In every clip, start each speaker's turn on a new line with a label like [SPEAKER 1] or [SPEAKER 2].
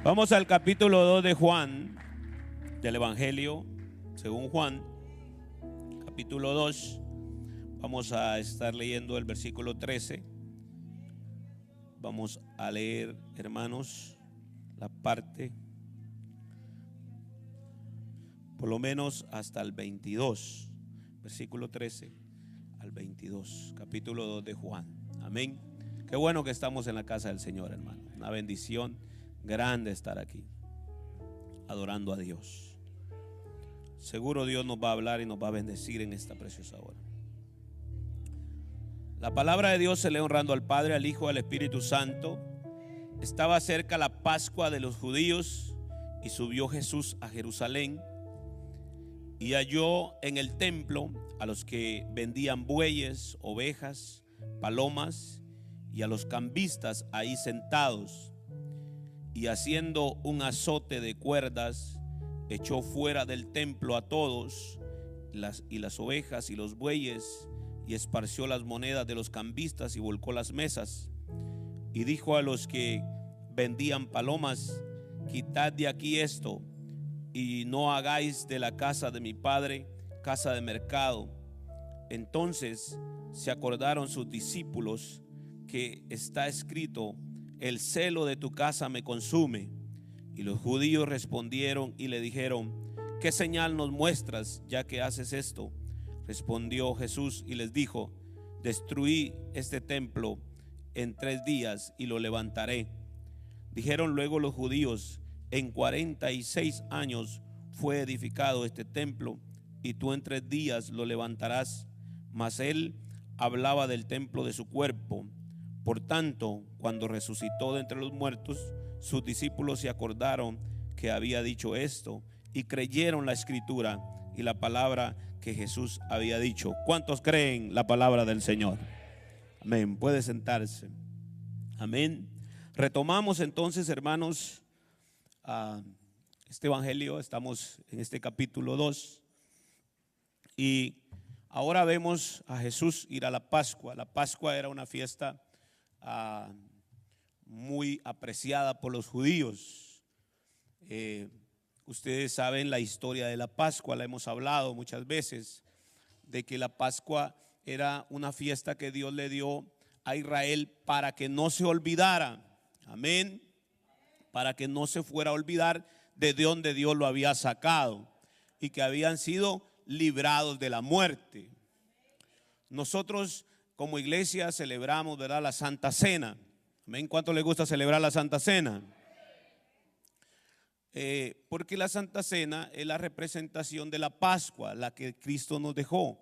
[SPEAKER 1] Vamos al capítulo 2 de Juan, del Evangelio según Juan, capítulo 2. Vamos a estar leyendo el versículo 13. Vamos a leer, hermanos, la parte, por lo menos hasta el 22, versículo 13 al 22, capítulo 2 de Juan. Amén. Qué bueno que estamos en la casa del Señor, hermano. Una bendición grande estar aquí, adorando a Dios. Seguro Dios nos va a hablar y nos va a bendecir en esta preciosa hora. La palabra de Dios se lee honrando al Padre, al Hijo y al Espíritu Santo. Estaba cerca la Pascua de los judíos y subió Jesús a Jerusalén y halló en el templo a los que vendían bueyes, ovejas, palomas y a los cambistas ahí sentados, y haciendo un azote de cuerdas echó fuera del templo a todos, las ovejas y los bueyes, y esparció las monedas de los cambistas y volcó las mesas. Y dijo a los que vendían palomas: quitad de aquí esto, y no hagáis de la casa de mi padre casa de mercado. Entonces se acordaron sus discípulos que está escrito: el celo de tu casa me consume. Y los judíos respondieron y le dijeron: ¿qué señal nos muestras ya que haces esto? Respondió Jesús y les dijo: destruí este templo en 3 días y lo levantaré. Dijeron luego los judíos: en 46 años fue edificado este templo, y tú en 3 días lo levantarás. Mas él hablaba del templo de su cuerpo. Por tanto, cuando resucitó de entre los muertos, sus discípulos se acordaron que había dicho esto y creyeron la escritura y la palabra que Jesús había dicho. ¿Cuántos creen la palabra del Señor? Amén. Puede sentarse. Amén. Retomamos entonces, hermanos, este evangelio. Estamos en este capítulo 2 y ahora vemos a Jesús ir a la Pascua. La Pascua era una fiesta muy apreciada por los judíos. Ustedes saben la historia de la Pascua, la hemos hablado muchas veces, de que la Pascua era una fiesta que Dios le dio a Israel para que no se olvidara, amén, para que no se fuera a olvidar de donde Dios lo había sacado y que habían sido librados de la muerte. Nosotros como iglesia celebramos, ¿verdad?, la Santa Cena. Amén. ¿Cuánto les gusta celebrar la Santa Cena? Porque la Santa Cena es la representación de la Pascua, la que Cristo nos dejó.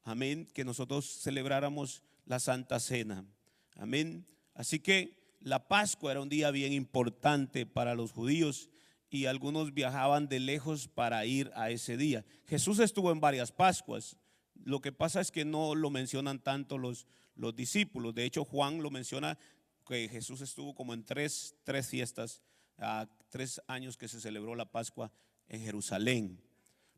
[SPEAKER 1] Amén. Que nosotros celebráramos la Santa Cena. Amén. Así que la Pascua era un día bien importante para los judíos y algunos viajaban de lejos para ir a ese día. Jesús estuvo en varias Pascuas. Lo que pasa es que no lo mencionan tanto los discípulos. De hecho, Juan lo menciona, que Jesús estuvo como en tres fiestas, 3 años que se celebró la Pascua en Jerusalén,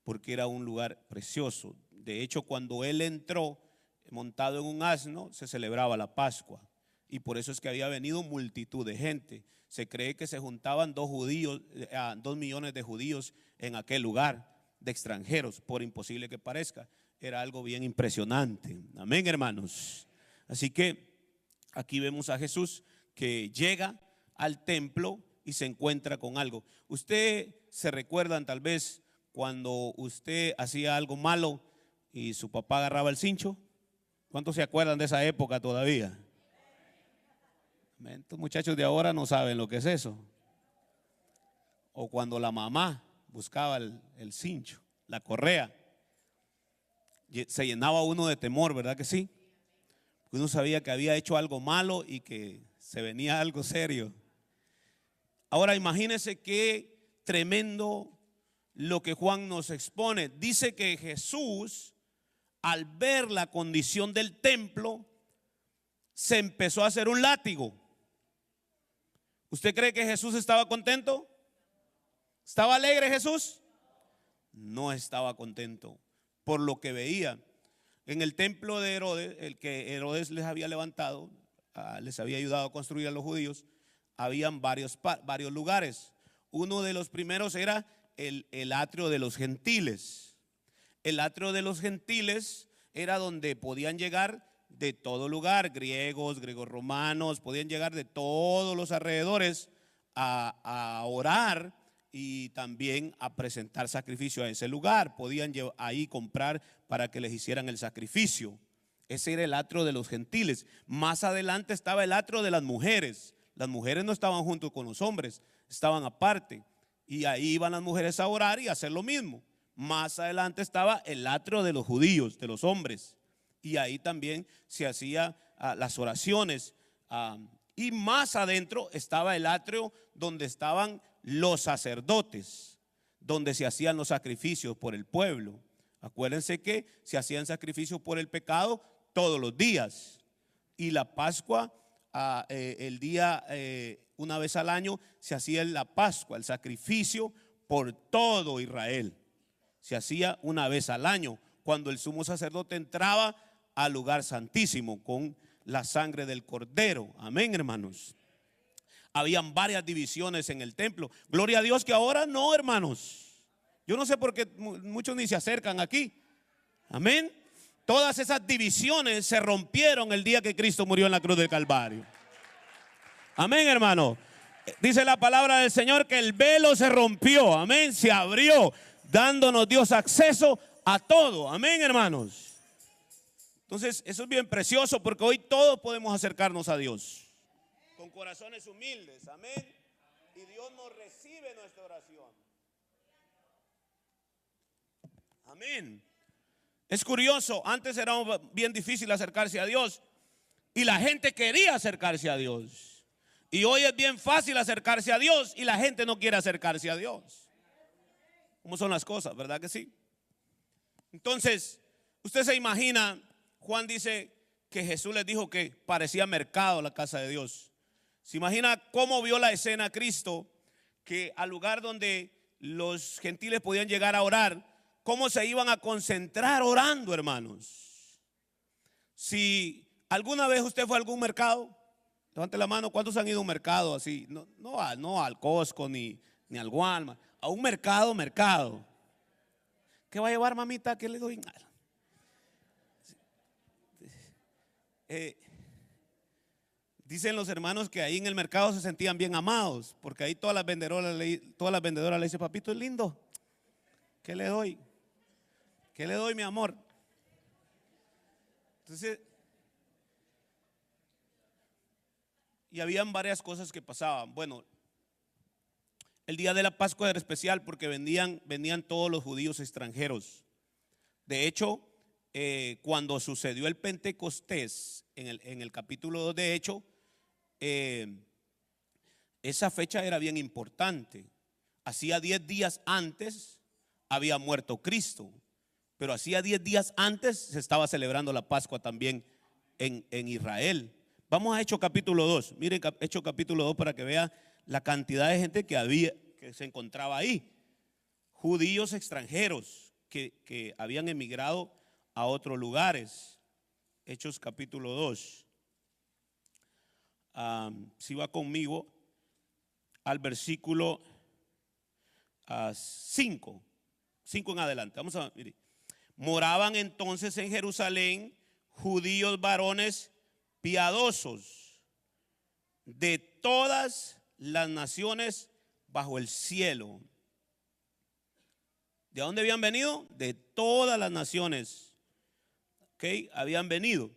[SPEAKER 1] porque era un lugar precioso. De hecho, cuando él entró montado en un asno, se celebraba la Pascua, y por eso es que había venido multitud de gente. Se cree que se juntaban 2 millones de judíos en aquel lugar, de extranjeros, por imposible que parezca. Era algo bien impresionante. Amén, hermanos. Así que aquí vemos a Jesús que llega al templo y se encuentra con algo. Usted se recuerdan tal vez cuando usted hacía algo malo y su papá agarraba el cincho. ¿Cuántos se acuerdan de esa época todavía? Estos muchachos de ahora no saben lo que es eso. O cuando la mamá buscaba el cincho, la correa. Se llenaba uno de temor, ¿verdad que sí? Uno sabía que había hecho algo malo y que se venía algo serio. Ahora imagínense qué tremendo lo que Juan nos expone. Dice que Jesús, al ver la condición del templo, se empezó a hacer un látigo. ¿Usted cree que Jesús estaba contento? ¿Estaba alegre Jesús? No estaba contento por lo que veía. En el templo de Herodes, el que Herodes les había levantado, les había ayudado a construir a los judíos, habían varios lugares. Uno de los primeros era el atrio de los gentiles. El atrio de los gentiles era donde podían llegar de todo lugar, griegos romanos, podían llegar de todos los alrededores a orar y también a presentar sacrificio a ese lugar. Podían ahí comprar para que les hicieran el sacrificio. Ese era el atrio de los gentiles. Más adelante estaba el atrio de las mujeres. Las mujeres no estaban junto con los hombres, estaban aparte. Y ahí iban las mujeres a orar y a hacer lo mismo. Más adelante estaba el atrio de los judíos, de los hombres. Y ahí también se hacían las oraciones. Y más adentro estaba el atrio donde estaban los sacerdotes, donde se hacían los sacrificios por el pueblo. Acuérdense que se hacían sacrificios por el pecado todos los días. Y la Pascua, el día, una vez al año, se hacía la Pascua, el sacrificio por todo Israel. Se hacía una vez al año, cuando el sumo sacerdote entraba al lugar santísimo con la sangre del cordero. Amén, hermanos. Habían varias divisiones en el templo. Gloria a Dios que ahora no, hermanos. Yo no sé por qué muchos ni se acercan aquí. Amén. Todas esas divisiones se rompieron el día que Cristo murió en la cruz del Calvario. Amén, hermano. Dice la palabra del Señor que el velo se rompió. Amén, se abrió, dándonos Dios acceso a todo. Amén, hermanos. Entonces, eso es bien precioso porque hoy todos podemos acercarnos a Dios con corazones humildes. Amén. Y Dios nos recibe nuestra oración. Amén. Es curioso, antes era bien difícil acercarse a Dios y la gente quería acercarse a Dios. Y hoy es bien fácil acercarse a Dios y la gente no quiere acercarse a Dios. ¿Cómo son las cosas? ¿Verdad que sí? Entonces, usted se imagina, Juan dice que Jesús les dijo que parecía mercado la casa de Dios. ¿Se imagina cómo vio la escena Cristo? Que al lugar donde los gentiles podían llegar a orar, cómo se iban a concentrar orando, hermanos. Si alguna vez usted fue a algún mercado, levante la mano. ¿Cuántos han ido a un mercado así? No al Costco ni al Walmart. A un mercado. ¿Qué va a llevar, mamita? ¿Qué le doy? Dicen los hermanos que ahí en el mercado se sentían bien amados, porque ahí todas las vendedoras le dicen: papito, es lindo, ¿qué le doy? ¿Qué le doy, mi amor? Entonces, y habían varias cosas que pasaban. Bueno, el día de la Pascua era especial porque venían todos los judíos extranjeros. De hecho, cuando sucedió el Pentecostés en el capítulo 2 de Hechos, esa fecha era bien importante. Hacía 10 días antes había muerto Cristo, pero hacía 10 días antes se estaba celebrando la Pascua también en Israel. Vamos a Hechos capítulo 2. Miren Hechos capítulo 2 para que vea la cantidad de gente que se encontraba ahí. Judíos extranjeros que habían emigrado a otros lugares. Hechos capítulo 2. Si va conmigo al versículo 5 en adelante. Vamos a ver. Moraban entonces en Jerusalén judíos varones piadosos de todas las naciones bajo el cielo. ¿De dónde habían venido? De todas las naciones. Habían venido.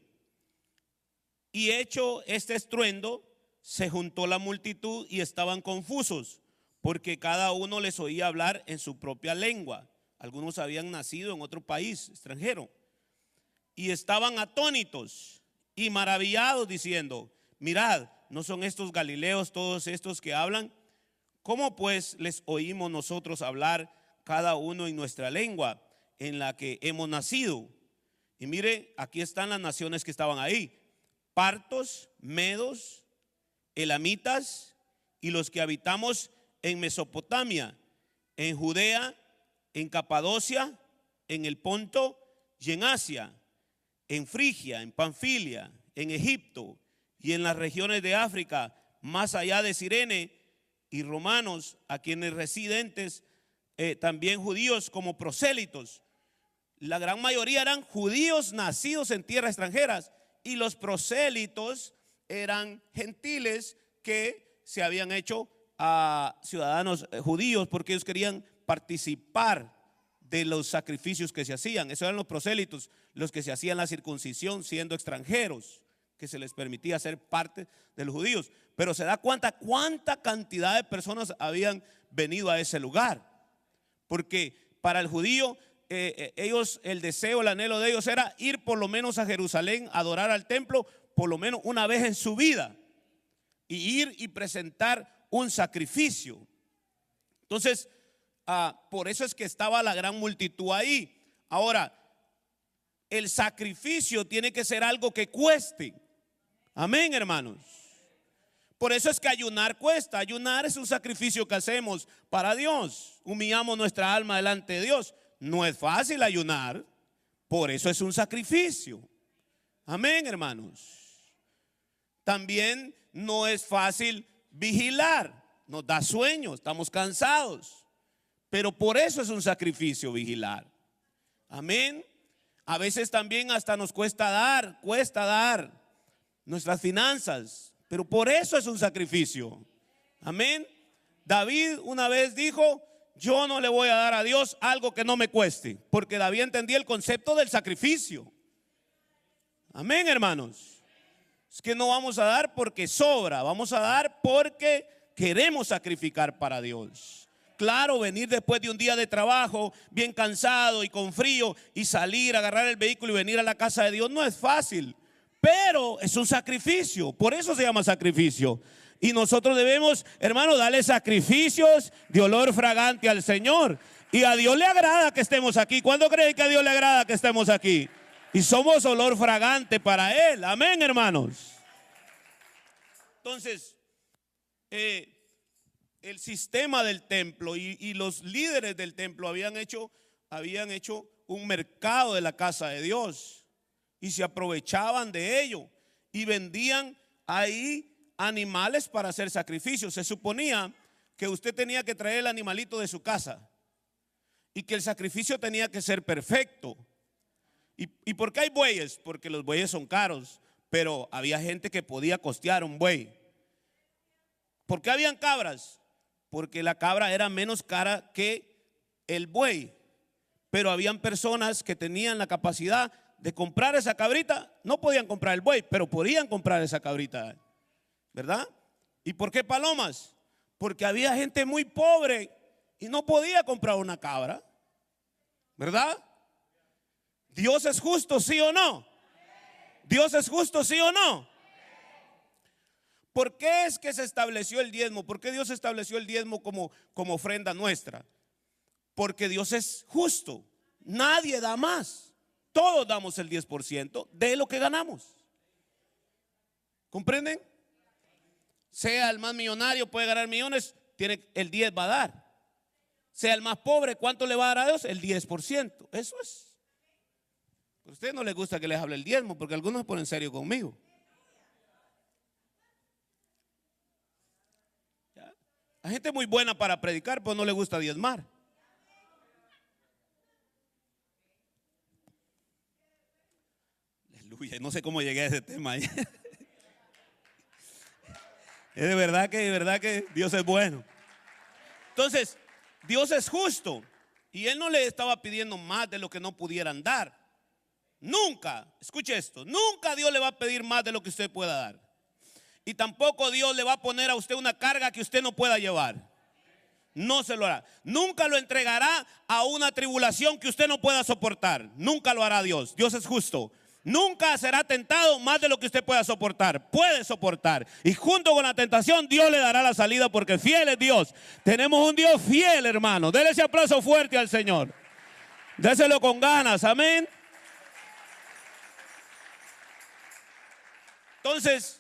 [SPEAKER 1] Y hecho este estruendo, se juntó la multitud y estaban confusos, porque cada uno les oía hablar en su propia lengua. Algunos habían nacido en otro país extranjero. Y estaban atónitos y maravillados, diciendo: mirad, ¿no son estos galileos todos estos que hablan? ¿Cómo pues les oímos nosotros hablar cada uno en nuestra lengua en la que hemos nacido? Y mire, aquí están las naciones que estaban ahí: partos, medos, elamitas y los que habitamos en Mesopotamia, en Judea, en Capadocia, en el Ponto y en Asia, en Frigia, en Panfilia, en Egipto y en las regiones de África, más allá de Cirene, y romanos, a quienes residentes, también judíos como prosélitos. La gran mayoría eran judíos nacidos en tierras extranjeras, y los prosélitos eran gentiles que se habían hecho a ciudadanos judíos porque ellos querían participar de los sacrificios que se hacían. Esos eran los prosélitos, los que se hacían la circuncisión siendo extranjeros, que se les permitía ser parte de los judíos. Pero se da cuenta cuánta cantidad de personas habían venido a ese lugar, porque para el judío ellos, el deseo, el anhelo de ellos era ir por lo menos a Jerusalén, adorar al templo por lo menos una vez en su vida, y ir y presentar un sacrificio. Entonces, por eso es que estaba la gran multitud ahí. Ahora, el sacrificio tiene que ser algo que cueste. Amén, hermanos. Por eso es que ayunar cuesta. Ayunar es un sacrificio que hacemos para Dios. Humillamos nuestra alma delante de Dios. No es fácil ayunar, por eso es un sacrificio. Amén, hermanos. También no es fácil vigilar. Nos da sueño, estamos cansados, pero por eso es un sacrificio vigilar. Amén. A veces también hasta nos cuesta dar nuestras finanzas, pero por eso es un sacrificio. Amén. David una vez dijo: yo no le voy a dar a Dios algo que no me cueste, porque David entendía el concepto del sacrificio. Amén, hermanos. Es que no vamos a dar porque sobra, vamos a dar porque queremos sacrificar para Dios. Claro, venir después de un día de trabajo bien cansado y con frío y salir, agarrar el vehículo y venir a la casa de Dios no es fácil, pero es un sacrificio, por eso se llama sacrificio. Y nosotros debemos, hermano, darle sacrificios de olor fragante al Señor. Y a Dios le agrada que estemos aquí. ¿Cuándo creen que a Dios le agrada que estemos aquí? Y somos olor fragante para Él. Amén, hermanos. Entonces, el sistema del templo y los líderes del templo habían hecho un mercado de la casa de Dios. Y se aprovechaban de ello. Y vendían ahí animales para hacer sacrificios. Se suponía que usted tenía que traer el animalito de su casa y que el sacrificio tenía que ser perfecto. ¿Y por qué hay bueyes? Porque los bueyes son caros, pero había gente que podía costear un buey. ¿Por qué habían cabras? Porque la cabra era menos cara que el buey, pero habían personas que tenían la capacidad de comprar esa cabrita. No podían comprar el buey, pero podían comprar esa cabrita, ¿verdad? ¿Y por qué palomas? Porque había gente muy pobre y no podía comprar una cabra, ¿verdad? ¿Dios es justo, sí o no? ¿Dios es justo, sí o no? ¿Por qué es que se estableció el diezmo? ¿Por qué Dios estableció el diezmo como ofrenda nuestra? Porque Dios es justo. Nadie da más. Todos damos el 10% de lo que ganamos. ¿Comprenden? Sea el más millonario, puede ganar millones, tiene el 10 va a dar. Sea el más pobre, ¿cuánto le va a dar a Dios? El 10%. Eso es. A usted no le gusta que les hable el diezmo, porque algunos se ponen serio conmigo. ¿Ya? Hay gente muy buena para predicar, pero no le gusta diezmar. Aleluya, no sé cómo llegué a ese tema ahí. Es de verdad que Dios es bueno. Entonces, Dios es justo y Él no le estaba pidiendo más de lo que no pudieran dar. Nunca, escuche esto, nunca Dios le va a pedir más de lo que usted pueda dar. Y tampoco Dios le va a poner a usted una carga que usted no pueda llevar. No se lo hará. Nunca lo entregará a una tribulación que usted no pueda soportar. Nunca lo hará Dios. Dios es justo. Nunca será tentado más de lo que usted pueda soportar. Puede soportar. Y junto con la tentación Dios le dará la salida, porque fiel es Dios. Tenemos un Dios fiel, hermano. Dele ese aplauso fuerte al Señor. Déselo con ganas. Amén. Entonces,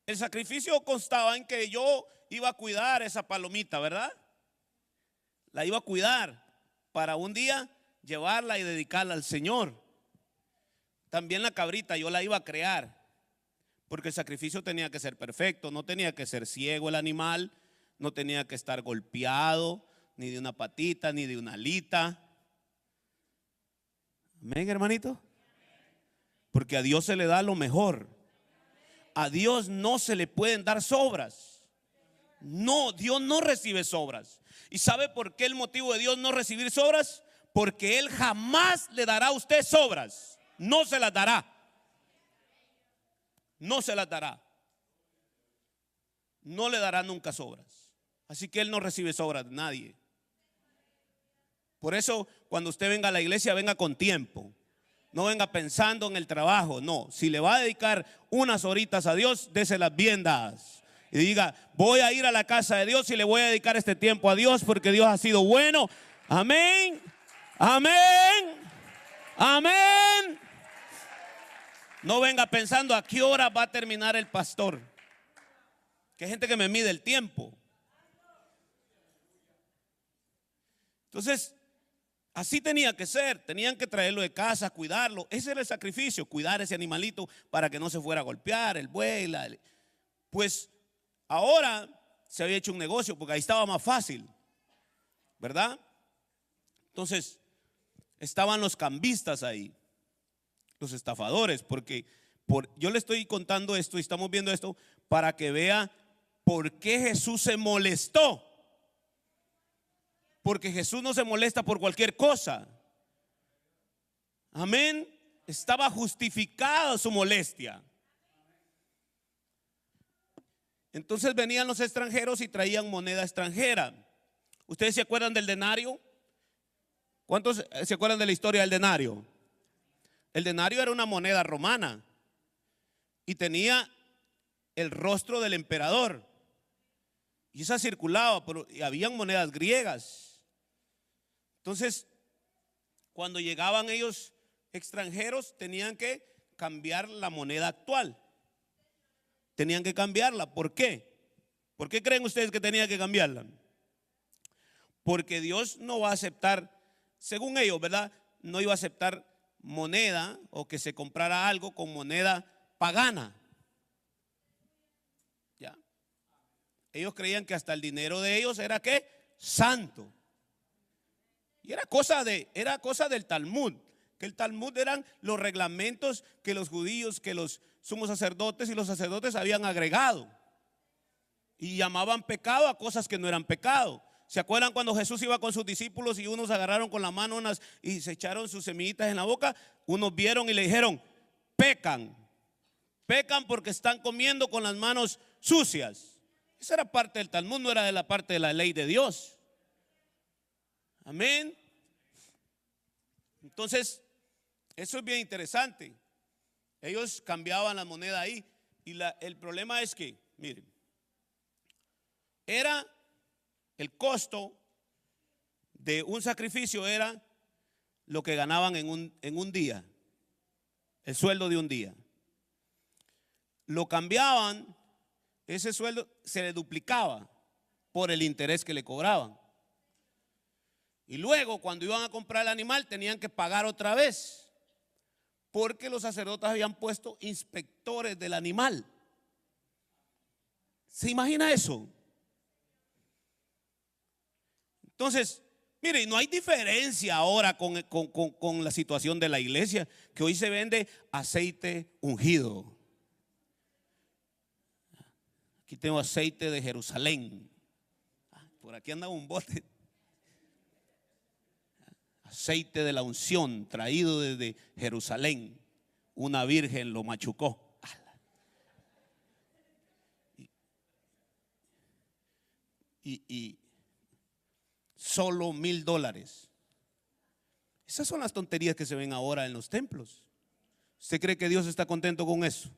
[SPEAKER 1] el sacrificio constaba en que yo iba a cuidar esa palomita, ¿verdad? La iba a cuidar para un día llevarla y dedicarla al Señor. También la cabrita yo la iba a crear Porque el sacrificio tenía que ser perfecto, no tenía que ser ciego el animal, no tenía que estar golpeado, ni de una patita, ni de una alita. Amén, hermanito. Porque a Dios se le da lo mejor. A Dios no se le pueden dar sobras. No, Dios no recibe sobras. ¿Y sabe por qué el motivo de Dios no recibir sobras? Porque Él jamás le dará a usted sobras. No se las dará. No se las dará. No le dará nunca sobras. Así que Él no recibe sobras de nadie. Por eso cuando usted venga a la iglesia, venga con tiempo. No venga pensando en el trabajo. No, si le va a dedicar unas horitas a Dios, déselas bien dadas. Y diga, voy a ir a la casa de Dios y le voy a dedicar este tiempo a Dios porque Dios ha sido bueno. Amén. Amén. Amén. No venga pensando a qué hora va a terminar el pastor. Que hay gente que me mide el tiempo. Entonces, así tenía que ser. Tenían que traerlo de casa, cuidarlo. Ese era el sacrificio, cuidar ese animalito para que no se fuera a golpear el buey. Pues ahora se había hecho un negocio porque ahí estaba más fácil, ¿verdad? Entonces, estaban los cambistas ahí, los estafadores, porque yo le estoy contando esto y estamos viendo esto para que vea por qué Jesús se molestó. Porque Jesús no se molesta por cualquier cosa. Amén. Estaba justificada su molestia. Entonces venían los extranjeros y traían moneda extranjera. ¿Ustedes se acuerdan del denario? ¿Cuántos se acuerdan de la historia del denario? El denario era una moneda romana y tenía el rostro del emperador. Y esa circulaba, pero habían monedas griegas. Entonces, cuando llegaban ellos extranjeros, tenían que cambiar la moneda actual. Tenían que cambiarla. ¿Por qué? ¿Por qué creen ustedes que tenían que cambiarla? Porque Dios no va a aceptar, según ellos, ¿verdad? No iba a aceptar moneda o que se comprara algo con moneda pagana. ¿Ya? Ellos creían que hasta el dinero de ellos era ¿qué? Santo. Y era cosa del Talmud. Que el Talmud eran los reglamentos que los judíos, que los sumos sacerdotes y los sacerdotes habían agregado. Y llamaban pecado a cosas que no eran pecado. ¿Se acuerdan cuando Jesús iba con sus discípulos y unos agarraron con la mano y se echaron sus semillitas en la boca? Unos vieron y le dijeron, pecan. Pecan porque están comiendo con las manos sucias. Esa era parte del Talmud, no era de la parte de la ley de Dios. Amén. Entonces, eso es bien interesante. Ellos cambiaban la moneda ahí. Y el problema es que, miren, era el costo de un sacrificio, era lo que ganaban en un día, el sueldo de un día. Lo cambiaban, ese sueldo se le duplicaba por el interés que le cobraban. Y luego cuando iban a comprar el animal tenían que pagar otra vez, porque los sacerdotes habían puesto inspectores del animal. ¿Se imagina eso? Entonces, mire, no hay diferencia ahora con la situación de la iglesia, que hoy se vende aceite ungido. Aquí tengo aceite de Jerusalén. Por aquí anda un bote. Aceite de la unción traído desde Jerusalén. Una virgen lo machucó. Y solo $1,000. Esas son las tonterías que se ven ahora en los templos. ¿Usted cree que Dios está contento con eso?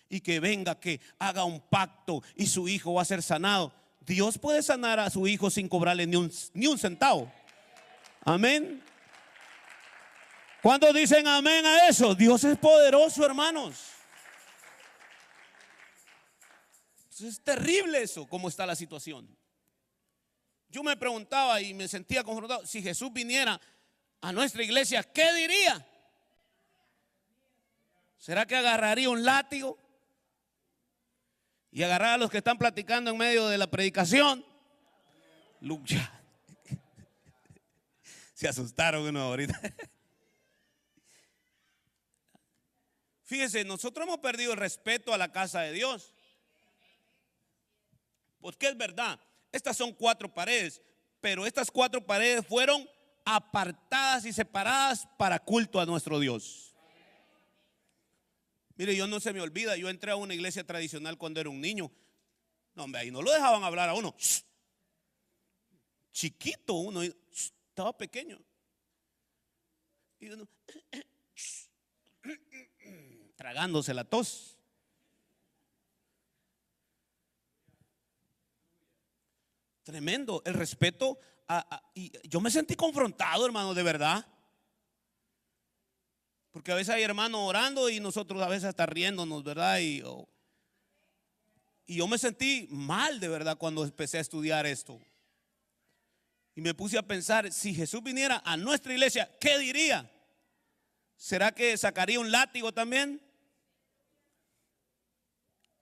[SPEAKER 1] Y que venga, que haga un pacto y su hijo va a ser sanado. Dios puede sanar a su hijo sin cobrarle ni un centavo. Amén. ¿Cuántos dicen amén a eso? Dios es poderoso, hermanos. Es terrible eso, cómo está la situación. Yo me preguntaba y me sentía confrontado, si Jesús viniera a nuestra iglesia, ¿qué diría? ¿Será que agarraría un látigo y agarrar a los que están platicando en medio de la predicación? Lucha. Se asustaron uno ahorita. Fíjense, nosotros hemos perdido el respeto a la casa de Dios. Porque es verdad, estas son 4 paredes, pero estas 4 paredes fueron apartadas y separadas para culto a nuestro Dios. Mire, yo no se me olvida, yo entré a una iglesia tradicional cuando era un niño. No, hombre, ahí no lo dejaban hablar a uno. Chiquito uno, estaba pequeño. Y uno tragándose la tos. Tremendo el respeto y yo me sentí confrontado, hermano, de verdad. Porque a veces hay hermanos orando y nosotros a veces hasta riéndonos, ¿verdad? Y yo me sentí mal, de verdad, cuando empecé a estudiar esto. Y me puse a pensar, si Jesús viniera a nuestra iglesia, ¿qué diría? ¿Será que sacaría un látigo también?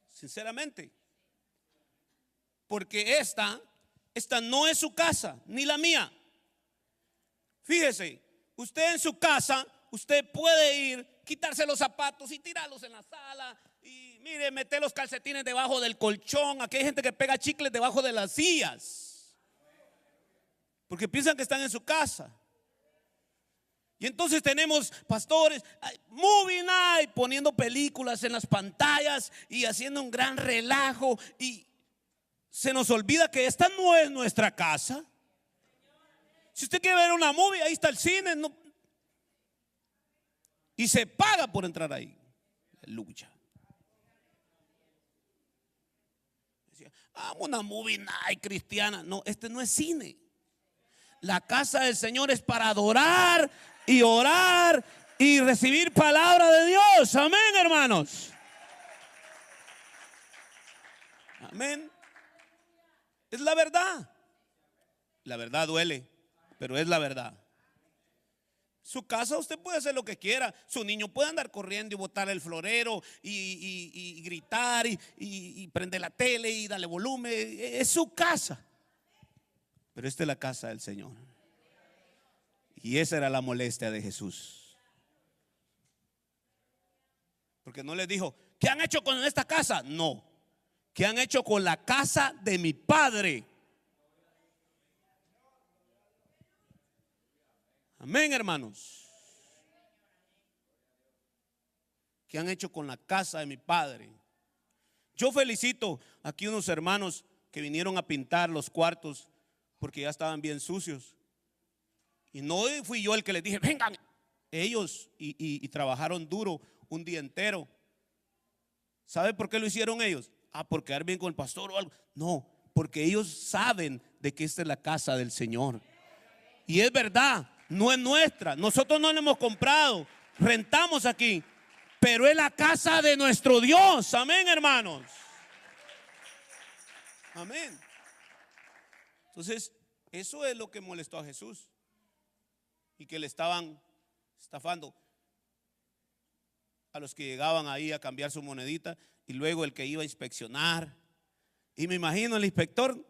[SPEAKER 1] Sinceramente. Porque esta no es su casa, ni la mía. Fíjese, usted en su casa, usted puede ir, quitarse los zapatos y tirarlos en la sala. Y mire, meter los calcetines debajo del colchón. Aquí hay gente que pega chicles debajo de las sillas, porque piensan que están en su casa. Y entonces tenemos pastores, movie night, poniendo películas en las pantallas y haciendo un gran relajo. Y se nos olvida que esta no es nuestra casa. Si usted quiere ver una movie, ahí está el cine, no, y se paga por entrar ahí. Aleluya. Una movie night cristiana. No, este no es cine. La casa del Señor es para adorar y orar y recibir palabra de Dios. Amén, hermanos. Amén. Es la verdad. La verdad duele, pero es la verdad. Su casa usted puede hacer lo que quiera. Su niño puede andar corriendo y botar el florero y gritar y prender la tele y darle volumen. Es su casa. Pero esta es la casa del Señor. Y esa era la molestia de Jesús. Porque no les dijo, ¿qué han hecho con esta casa? No. ¿Qué han hecho con la casa de mi Padre? Amén, hermanos. ¿Qué han hecho con la casa de mi Padre? Yo felicito aquí unos hermanos que vinieron a pintar los cuartos porque ya estaban bien sucios. Y no fui yo el que les dije, vengan. Ellos y trabajaron duro un día entero. ¿Sabe por qué lo hicieron ellos? Por quedar bien con el pastor o algo. No, porque ellos saben de que esta es la casa del Señor. Y es verdad, no es nuestra. Nosotros no la hemos comprado, rentamos aquí. Pero es la casa de nuestro Dios. Amén, hermanos. Amén. Entonces, eso es lo que molestó a Jesús. Y que le estaban estafando a los que llegaban ahí a cambiar su monedita. Y luego el que iba a inspeccionar. Y me imagino el inspector,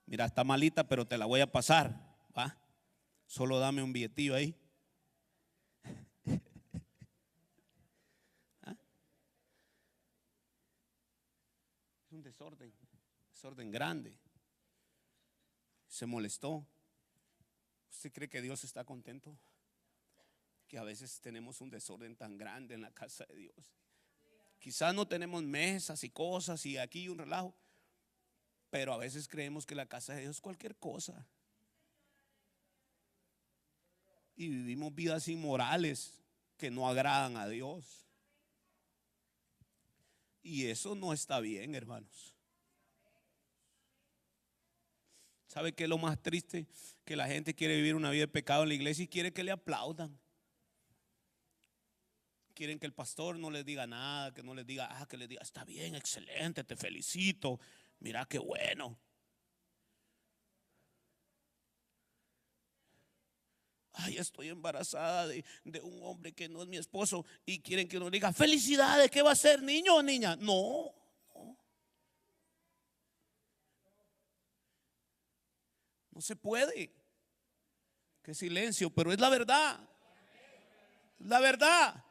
[SPEAKER 1] mira, está malita, pero te la voy a pasar, ¿va? Solo dame un billetillo ahí. ¿Ah? Es un desorden grande. Se molestó. ¿Usted cree que Dios está contento? Que a veces tenemos un desorden tan grande en la casa de Dios. Quizás no tenemos mesas y cosas y aquí un relajo, pero a veces creemos que la casa de Dios es cualquier cosa. Y vivimos vidas inmorales que no agradan a Dios. Y eso no está bien, hermanos. ¿Sabe qué es lo más triste? Que la gente quiere vivir una vida de pecado en la iglesia y quiere que le aplaudan. Quieren que el pastor no les diga nada, que no les diga, que les diga, está bien, excelente, te felicito, mira qué bueno. ay, estoy embarazada de un hombre que no es mi esposo, y quieren que uno diga, felicidades, ¿qué va a ser, niño o niña? No, no, no se puede. Qué silencio, pero es la verdad. La verdad.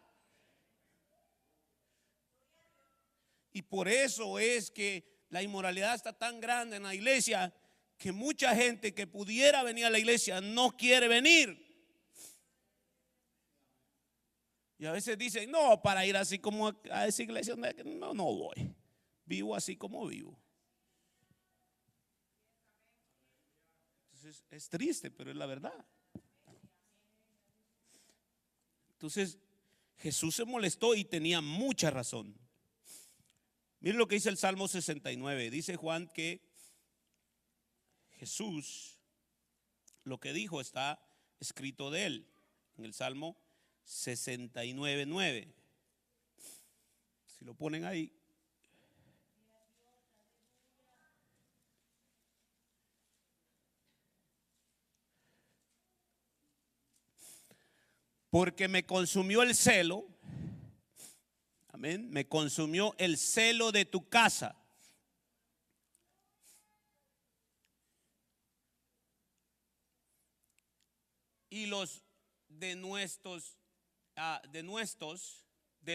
[SPEAKER 1] Y por eso es que la inmoralidad está tan grande en la iglesia, que mucha gente que pudiera venir a la iglesia no quiere venir. Y a veces dicen, no, para ir así como a esa iglesia, no, no voy. Vivo así como vivo. Entonces es triste, pero es la verdad. Entonces Jesús se molestó y tenía mucha razón. Miren lo que dice el Salmo 69. Dice Juan que Jesús, lo que dijo está escrito de él en el Salmo 69:9. Si lo ponen ahí. Porque me consumió el celo. Amén. Me consumió el celo de tu casa. Y los de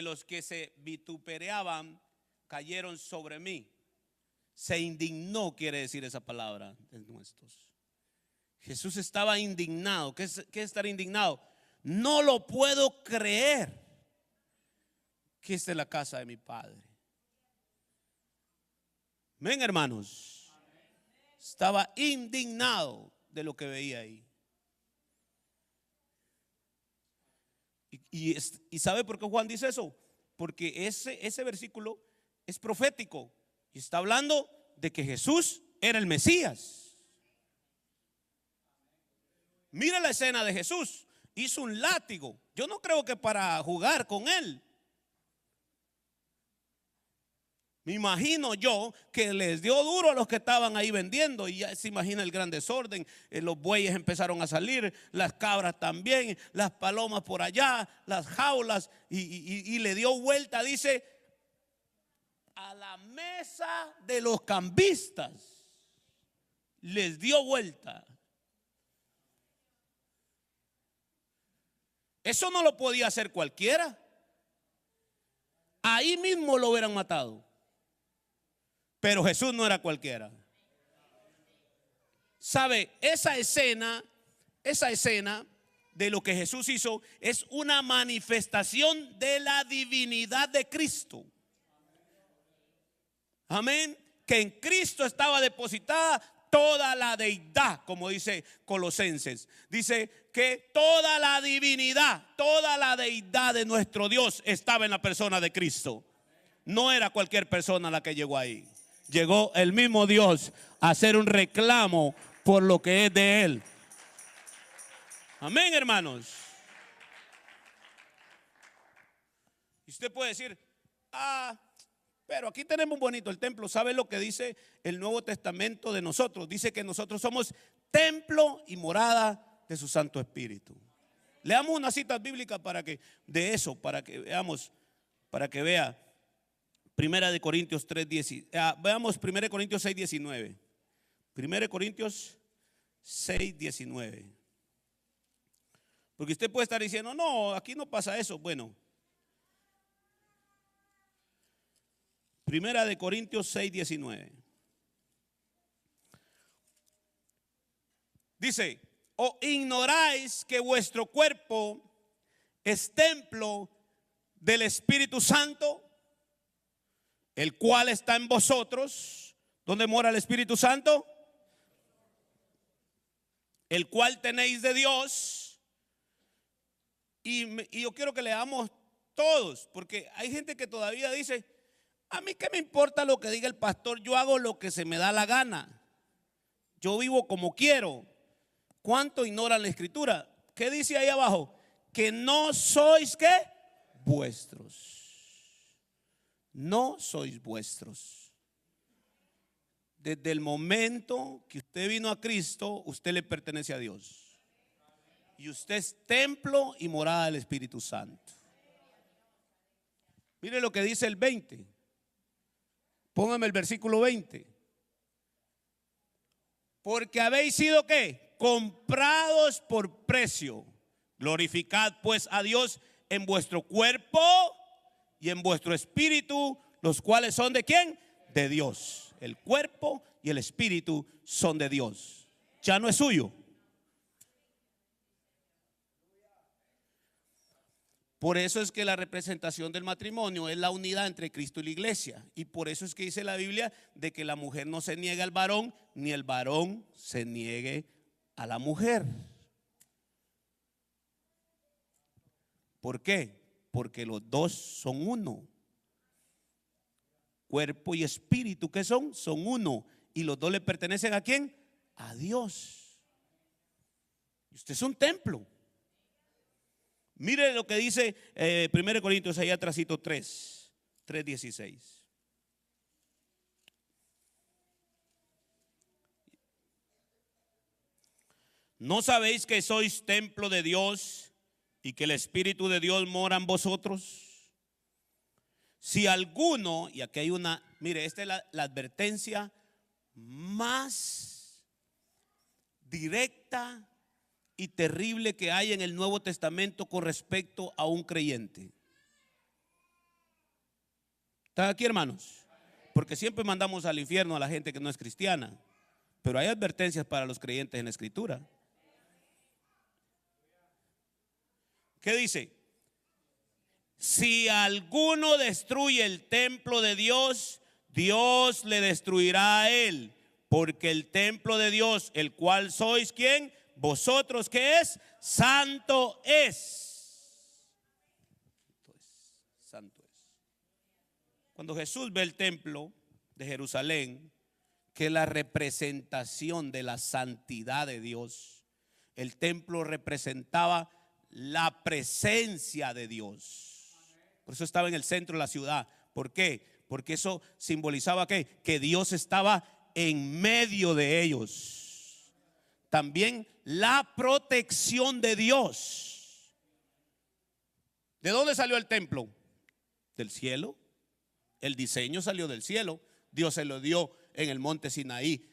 [SPEAKER 1] los que se vitupereaban, cayeron sobre mí. Se indignó, quiere decir esa palabra, de nuestros. Jesús estaba indignado. ¿Qué es estar indignado? No lo puedo creer que esta es la casa de mi Padre. Ven, hermanos. Estaba indignado de lo que veía ahí. Y ¿sabe por qué Juan dice eso? Porque ese versículo es profético y está hablando de que Jesús era el Mesías. Mira la escena de Jesús. Hizo un látigo. Yo no creo que para jugar con él. Me imagino yo que les dio duro a los que estaban ahí vendiendo. Y ya se imagina el gran desorden. Los bueyes empezaron a salir, las cabras también, las palomas por allá, las jaulas. Y le dio vuelta, dice, a la mesa de los cambistas. Les dio vuelta. Eso no lo podía hacer cualquiera. Ahí mismo lo hubieran matado. Pero Jesús no era cualquiera. ¿Sabe? Esa escena de lo que Jesús hizo es una manifestación de la divinidad de Cristo. Amén. Que en Cristo estaba depositada toda la deidad, como dice Colosenses. Dice que toda la divinidad, toda la deidad de nuestro Dios estaba en la persona de Cristo. No era cualquier persona la que llegó ahí. Llegó el mismo Dios a hacer un reclamo por lo que es de Él. Amén, hermanos. Y usted puede decir, pero aquí tenemos bonito el templo. ¿Sabe lo que dice el Nuevo Testamento de nosotros? Dice que nosotros somos templo y morada de su Santo Espíritu. Leamos unas citas bíblicas para que veamos, para que vea. Primera de Corintios 3:10. Veamos 1 Corintios 6:19. 1 Corintios 6:19. Porque usted puede estar diciendo, no, aquí no pasa eso. Bueno, 1 Corintios 6:19. Dice, ¿o ignoráis que vuestro cuerpo es templo del Espíritu Santo, el cual está en vosotros? ¿Dónde mora el Espíritu Santo? El cual tenéis de Dios. Y yo quiero que leamos todos, porque hay gente que todavía dice, a mí qué me importa lo que diga el pastor, yo hago lo que se me da la gana, yo vivo como quiero. ¿Cuánto ignoran la Escritura? ¿Qué dice ahí abajo? Que no sois ¿qué? Vuestros. No sois vuestros. Desde el momento que usted vino a Cristo, usted le pertenece a Dios. y usted es templo y morada del Espíritu Santo. Mire lo que dice el 20. Póngame el versículo 20. Porque habéis sido ¿qué? Comprados por precio. Glorificad pues a Dios en vuestro cuerpo y en vuestro espíritu, los cuales son ¿de quién? De Dios. El cuerpo y el espíritu son de Dios. Ya no es suyo. Por eso es que la representación del matrimonio es la unidad entre Cristo y la iglesia. Y por eso es que dice la Biblia de que la mujer no se niegue al varón, ni el varón se niegue a la mujer. ¿Por qué? Porque los dos son uno. Cuerpo y espíritu, ¿qué son? Son uno. Y los dos le pertenecen ¿a quién? A Dios. Y usted es un templo. Mire lo que dice 1 Corintios, allá atrásito 3:16. ¿No sabéis que sois templo de Dios y que el Espíritu de Dios mora en vosotros? Si alguno, y aquí hay una, mire, esta es la advertencia más directa y terrible que hay en el Nuevo Testamento con respecto a un creyente. ¿Están aquí, hermanos? Porque siempre mandamos al infierno a la gente que no es cristiana, pero hay advertencias para los creyentes en la Escritura. ¿Qué dice? Si alguno destruye el templo de Dios, Dios le destruirá a él, porque el templo de Dios, el cual sois ¿quién? Vosotros, ¿qué es? Santo es. Santo es. Cuando Jesús ve el templo de Jerusalén, que es la representación de la santidad de Dios, el templo representaba la presencia de Dios. Por eso estaba en el centro de la ciudad. ¿Por qué? Porque eso simbolizaba ¿qué? Que Dios estaba en medio de ellos. También la protección de Dios. ¿De dónde salió el templo? Del cielo. El diseño salió del cielo. Dios se lo dio en el monte Sinaí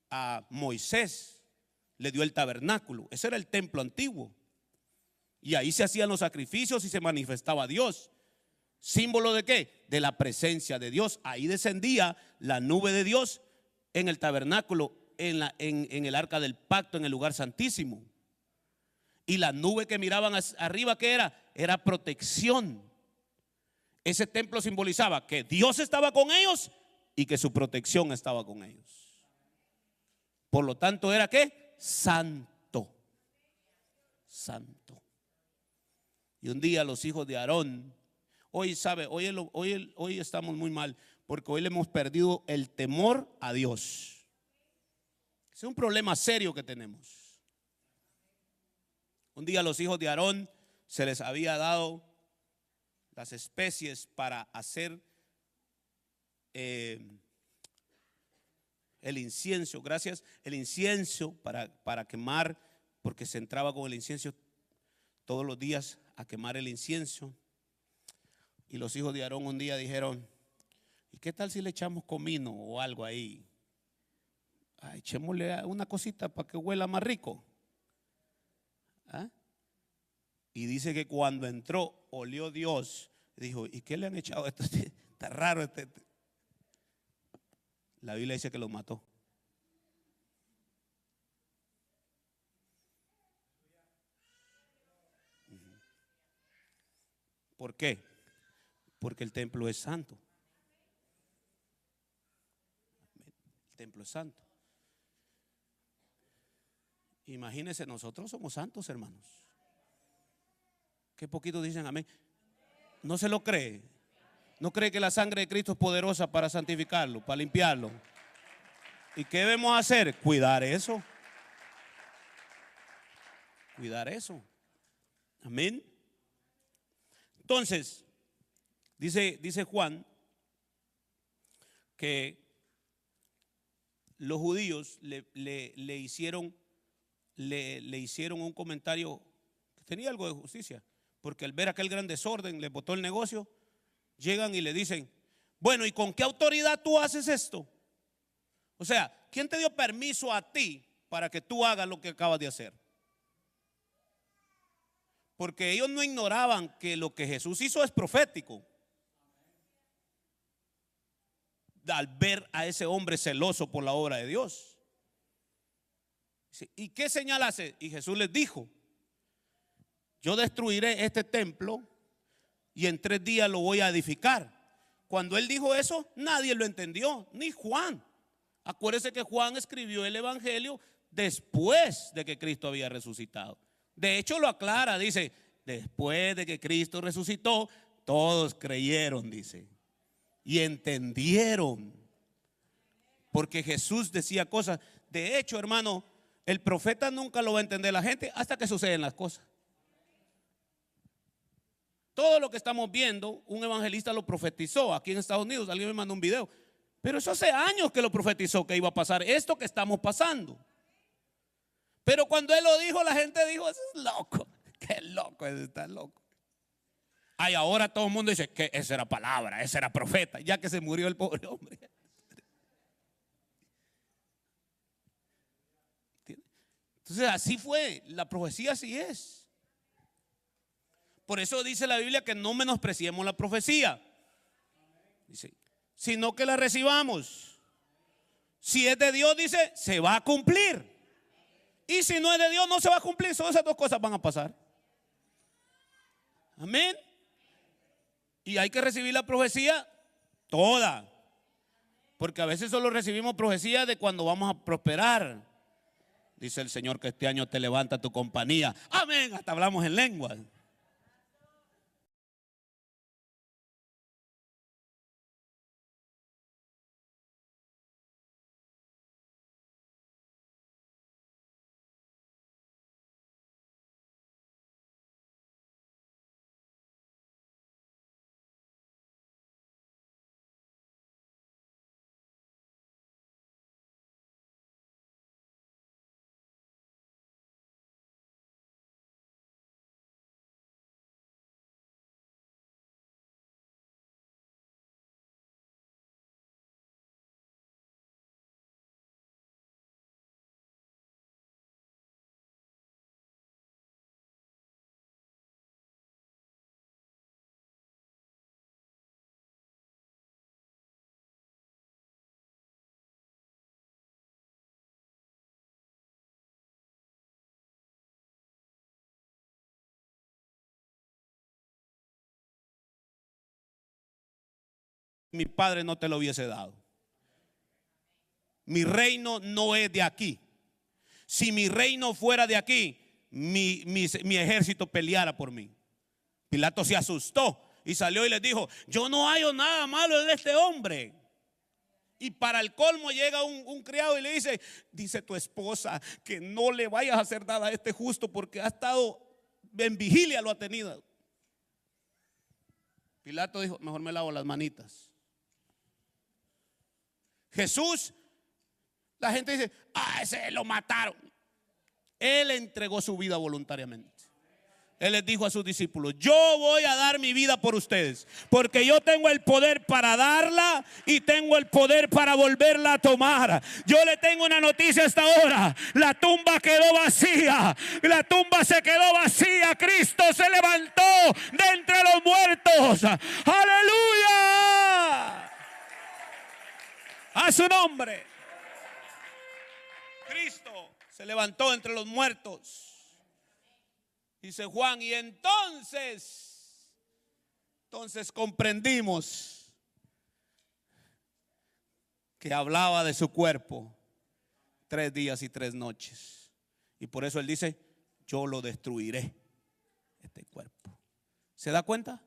[SPEAKER 1] a Moisés. Le dio el tabernáculo. Ese era el templo antiguo. Y ahí se hacían los sacrificios y se manifestaba Dios. ¿Símbolo de qué? De la presencia de Dios. Ahí descendía la nube de Dios en el tabernáculo, en el arca del pacto, en el lugar santísimo. Y la nube que miraban arriba, ¿qué era? Era protección. Ese templo simbolizaba que Dios estaba con ellos y que su protección estaba con ellos. Por lo tanto, ¿era qué? Santo. Santo. Y un día los hijos de Aarón, hoy estamos muy mal, porque hoy le hemos perdido el temor a Dios. Es un problema serio que tenemos. Un día los hijos de Aarón se les había dado las especies para hacer el incienso, gracias, el incienso para quemar, porque se entraba con el incienso todos los días a quemar el incienso. Y los hijos de Aarón un día dijeron: ¿y qué tal si le echamos comino o algo ahí? Echémosle una cosita para que huela más rico. ¿Ah? Y dice que cuando entró, olió Dios, dijo: ¿y qué le han echado? Esto está raro. La Biblia dice que lo mató. ¿Por qué? Porque el templo es santo. El templo es santo. Imagínense, nosotros somos santos, hermanos. Qué poquito dicen amén. ¿No se lo cree? ¿No cree que la sangre de Cristo es poderosa para santificarlo, para limpiarlo? ¿Y qué debemos hacer? Cuidar eso. Cuidar eso. Amén. Entonces, dice Juan que los judíos le hicieron un comentario tenía algo de justicia, porque al ver aquel gran desorden, le botó el negocio, llegan y le dicen, bueno, ¿y con qué autoridad tú haces esto? O sea, ¿quién te dio permiso a ti para que tú hagas lo que acabas de hacer? Porque ellos no ignoraban que lo que Jesús hizo es profético. Al ver a ese hombre celoso por la obra de Dios. ¿Y qué señal hace? Y Jesús les dijo, yo destruiré este templo y en 3 días lo voy a edificar. Cuando él dijo eso, nadie lo entendió, ni Juan. Acuérdese que Juan escribió el evangelio después de que Cristo había resucitado. De hecho lo aclara, dice, después de que Cristo resucitó, todos creyeron, dice, y entendieron. Porque Jesús decía cosas. De hecho, hermano, el profeta nunca lo va a entender la gente hasta que suceden las cosas. Todo lo que estamos viendo, un evangelista lo profetizó aquí en Estados Unidos. Alguien me mandó un video. Pero eso hace años que lo profetizó que iba a pasar esto que estamos pasando. Pero cuando él lo dijo, la gente dijo, ese es loco. Qué loco, ese está loco. Ay, ahora todo el mundo dice que esa era palabra, ese era profeta, ya que se murió el pobre hombre. Entonces así fue, la profecía así es. Por eso dice la Biblia que no menospreciemos la profecía. Dice, sino que la recibamos. Si es de Dios, dice, se va a cumplir. Y si no es de Dios, no se va a cumplir. Solo esas 2 cosas van a pasar. Amén. Y hay que recibir la profecía toda. Porque a veces solo recibimos profecía de cuando vamos a prosperar. Dice el Señor que este año te levanta tu compañía. Amén. Hasta hablamos en lenguas. Mi padre no te lo hubiese dado. Mi reino no es de aquí. Si mi reino fuera de aquí, mi ejército peleara por mí. Pilato se asustó y salió y les dijo, yo no hallo nada malo en este hombre. Y para el colmo llega un criado y le dice tu esposa que no le vayas a hacer nada a este justo porque ha estado en vigilia, lo ha tenido. Pilato dijo, mejor me lavo las manitas. Jesús, la gente dice, ese lo mataron. Él entregó su vida voluntariamente. Él les dijo a sus discípulos, yo voy a dar mi vida por ustedes, porque yo tengo el poder para darla y tengo el poder para volverla a tomar. Yo le tengo una noticia hasta ahora, la tumba quedó vacía, la tumba se quedó vacía, Cristo se levantó de entre los muertos. ¡Aleluya! A su nombre. Cristo se levantó entre los muertos. Dice Juan, y entonces comprendimos que hablaba de su cuerpo 3 días y 3 noches. Y por eso él dice, yo lo destruiré, este cuerpo. ¿Se da cuenta?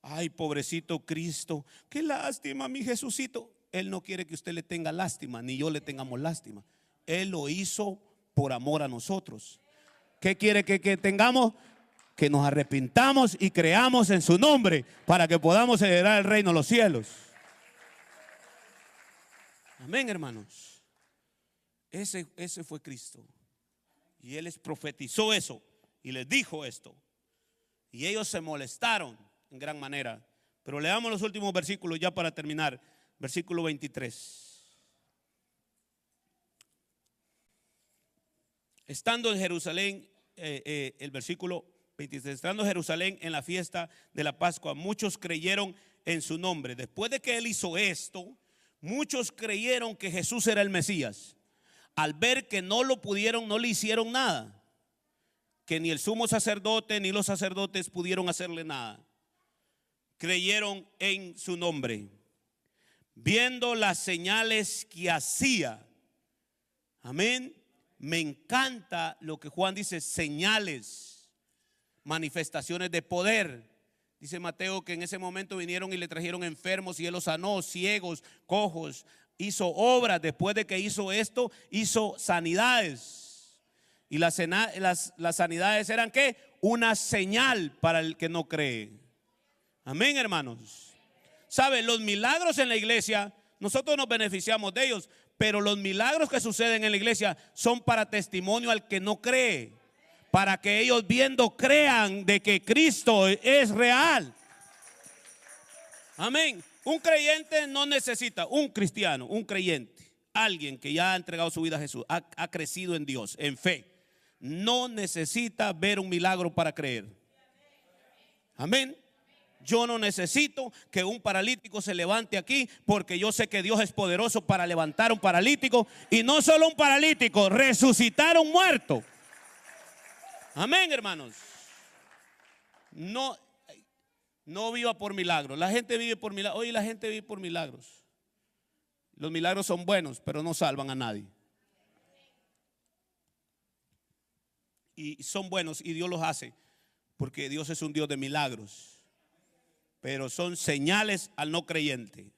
[SPEAKER 1] Ay, pobrecito Cristo, qué lástima mi Jesucito. Él no quiere que usted le tenga lástima, ni yo le tengamos lástima. Él lo hizo por amor a nosotros. ¿Qué quiere que tengamos? Que nos arrepintamos y creamos en su nombre para que podamos heredar el reino de los cielos. Amén, hermanos. Ese fue Cristo. Y él les profetizó eso y les dijo esto. Y ellos se molestaron en gran manera. Pero leamos los últimos versículos ya para terminar. Versículo 23. Estando en Jerusalén, el versículo 23, estando en Jerusalén en la fiesta de la Pascua, muchos creyeron en su nombre. Después de que él hizo esto, muchos creyeron que Jesús era el Mesías. Al ver que no le hicieron nada, que ni el sumo sacerdote ni los sacerdotes pudieron hacerle nada, creyeron en su nombre, viendo las señales que hacía. Amén. Me encanta lo que Juan dice, señales, manifestaciones de poder. Dice Mateo que en ese momento vinieron y le trajeron enfermos y él los sanó, ciegos, cojos. Hizo obras. Después de que hizo esto, hizo sanidades. Y las sanidades eran ¿qué? Una señal para el que no cree. Amén, hermanos. ¿Saben? Los milagros en la iglesia, nosotros nos beneficiamos de ellos, pero los milagros que suceden en la iglesia son para testimonio al que no cree, para que ellos viendo crean de que Cristo es real. Amén. Un creyente no necesita, un cristiano, un creyente, alguien que ya ha entregado su vida a Jesús, ha crecido en Dios, en fe, no necesita ver un milagro para creer. Amén. Yo no necesito que un paralítico se levante aquí, porque yo sé que Dios es poderoso para levantar un paralítico, y no solo un paralítico, resucitar a un muerto. Amén, hermanos. No viva por milagros. La gente vive por milagros. Hoy la gente vive por milagros. Los milagros son buenos, pero no salvan a nadie. Y son buenos y Dios los hace, porque Dios es un Dios de milagros. Pero son señales al no creyente.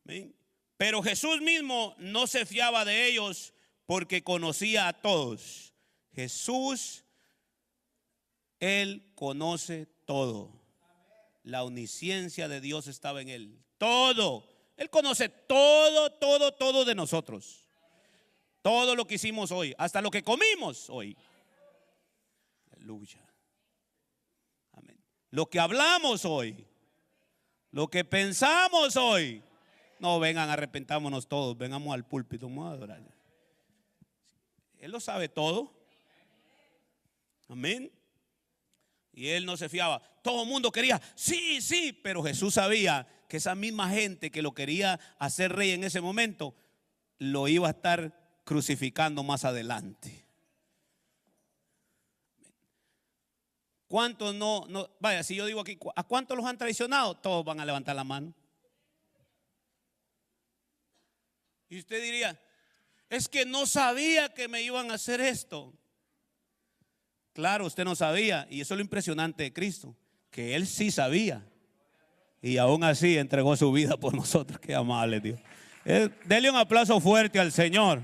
[SPEAKER 1] ¿Ven? Pero Jesús mismo no se fiaba de ellos, porque conocía a todos. Jesús, Él conoce todo. La omnisciencia de Dios estaba en Él. Todo. Él conoce todo de nosotros. Todo lo que hicimos hoy, hasta lo que comimos hoy. Aleluya. Amén. Lo que hablamos hoy, lo que pensamos hoy. No, vengan, arrepentámonos todos, vengamos al púlpito, vamos a adorar. Él lo sabe todo. Amén. Y él no se fiaba. Todo el mundo quería, sí, pero Jesús sabía que esa misma gente que lo quería hacer rey en ese momento, lo iba a estar crucificando más adelante. ¿Cuántos no? Vaya, si yo digo aquí, ¿a cuántos los han traicionado? Todos van a levantar la mano. Y usted diría, es que no sabía que me iban a hacer esto. Claro, usted no sabía, y eso es lo impresionante de Cristo, que Él sí sabía, y aún así entregó su vida por nosotros. Qué amable Dios. Dele un aplauso fuerte al Señor.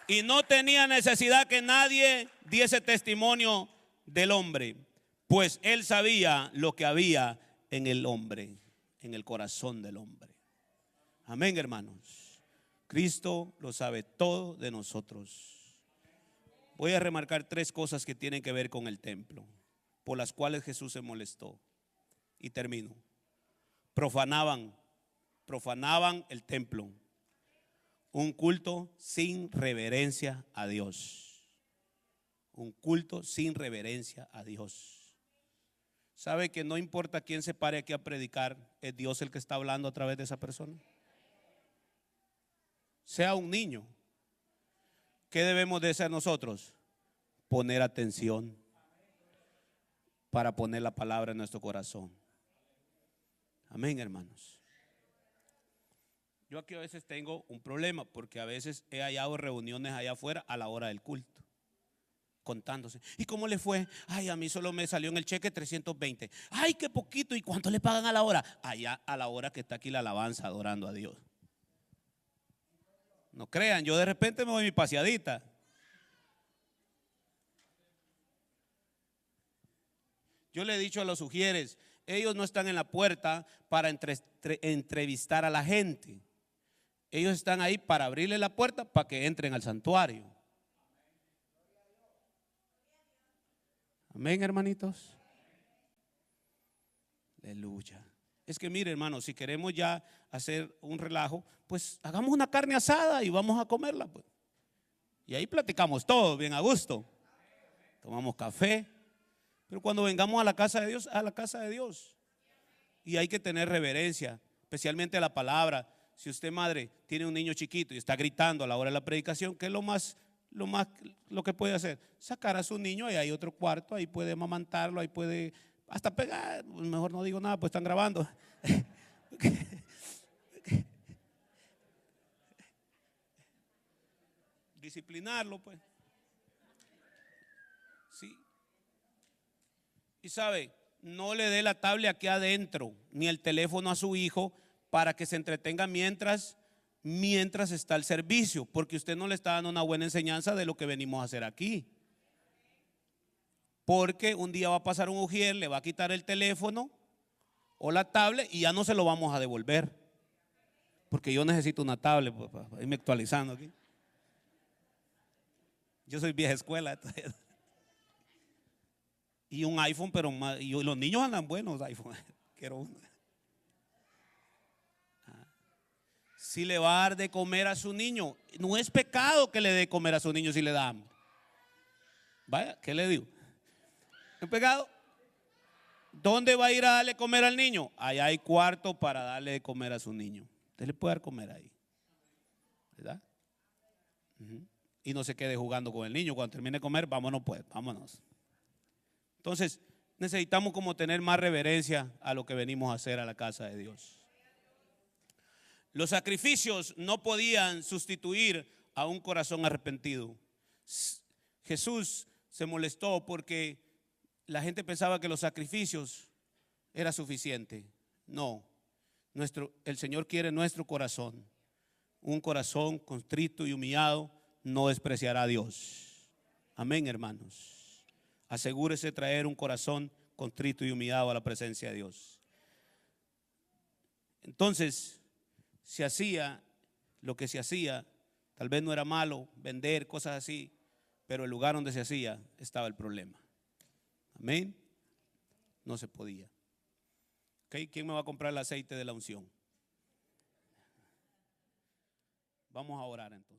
[SPEAKER 1] Y no tenía necesidad que nadie diese testimonio del hombre, pues Él sabía lo que había en el hombre, en el corazón del hombre. Amén, hermanos. Cristo lo sabe todo de nosotros. Voy a remarcar 3 cosas que tienen que ver con el templo, por las cuales Jesús se molestó. Y termino. Profanaban el templo. Un culto sin reverencia a Dios. Un culto sin reverencia a Dios. ¿Sabe que no importa quién se pare aquí a predicar, es Dios el que está hablando a través de esa persona? Sea un niño. ¿Qué debemos de hacer nosotros? Poner atención para poner la palabra en nuestro corazón. Amén, hermanos. Yo aquí a veces tengo un problema, porque a veces he hallado reuniones allá afuera a la hora del culto, contándose. ¿Y cómo le fue? Ay, a mí solo me salió en el cheque 320. Ay, qué poquito. ¿Y cuánto le pagan a la hora? Allá a la hora que está aquí la alabanza, adorando a Dios. No crean, yo de repente me voy mi paseadita. Yo le he dicho a los sugieres, ellos no están en la puerta para entrevistar a la gente. Ellos están ahí para abrirle la puerta para que entren al santuario. Amén, hermanitos. Aleluya. Es que mire, hermano, si queremos ya hacer un relajo, pues hagamos una carne asada y vamos a comerla, pues. Y ahí platicamos todo bien a gusto. Tomamos café. Pero cuando vengamos a la casa de Dios, a la casa de Dios. Y hay que tener reverencia, especialmente a la palabra. Si usted, madre, tiene un niño chiquito y está gritando a la hora de la predicación, ¿qué es lo que puede hacer? Sacar a su niño y hay otro cuarto, ahí puede amamantarlo, ahí puede hasta pegar. Mejor no digo nada, pues están grabando. Disciplinarlo, pues. Sí. Y sabe, no le dé la tablet aquí adentro, ni el teléfono a su hijo para que se entretenga mientras está el servicio, porque usted no le está dando una buena enseñanza de lo que venimos a hacer aquí. Porque un día va a pasar un ujier, le va a quitar el teléfono o la tablet y ya no se lo vamos a devolver. Porque yo necesito una tablet para irme actualizando aquí. Yo soy vieja escuela. Y un iPhone, pero más, y los niños andan buenos iPhone. Quiero uno. Si le va a dar de comer a su niño, no es pecado que le dé comer a su niño si le da hambre. Vaya, ¿qué le digo? ¿Es pecado? ¿Dónde va a ir a darle comer al niño? Allá hay cuarto para darle de comer a su niño. Usted le puede dar comer ahí, ¿verdad? Y no se quede jugando con el niño. Cuando termine de comer, vámonos pues, vámonos. Entonces, necesitamos como tener más reverencia a lo que venimos a hacer a la casa de Dios. Los sacrificios no podían sustituir a un corazón arrepentido. Jesús se molestó porque la gente pensaba que los sacrificios era suficiente. No, el Señor quiere nuestro corazón. Un corazón contrito y humillado no despreciará a Dios. Amén, hermanos. Asegúrese de traer un corazón contrito y humillado a la presencia de Dios. Entonces, se hacía lo que se hacía. Tal vez no era malo vender cosas así, pero el lugar donde se hacía estaba el problema. Amén. No se podía. ¿Okay? ¿Quién me va a comprar el aceite de la unción? Vamos a orar entonces.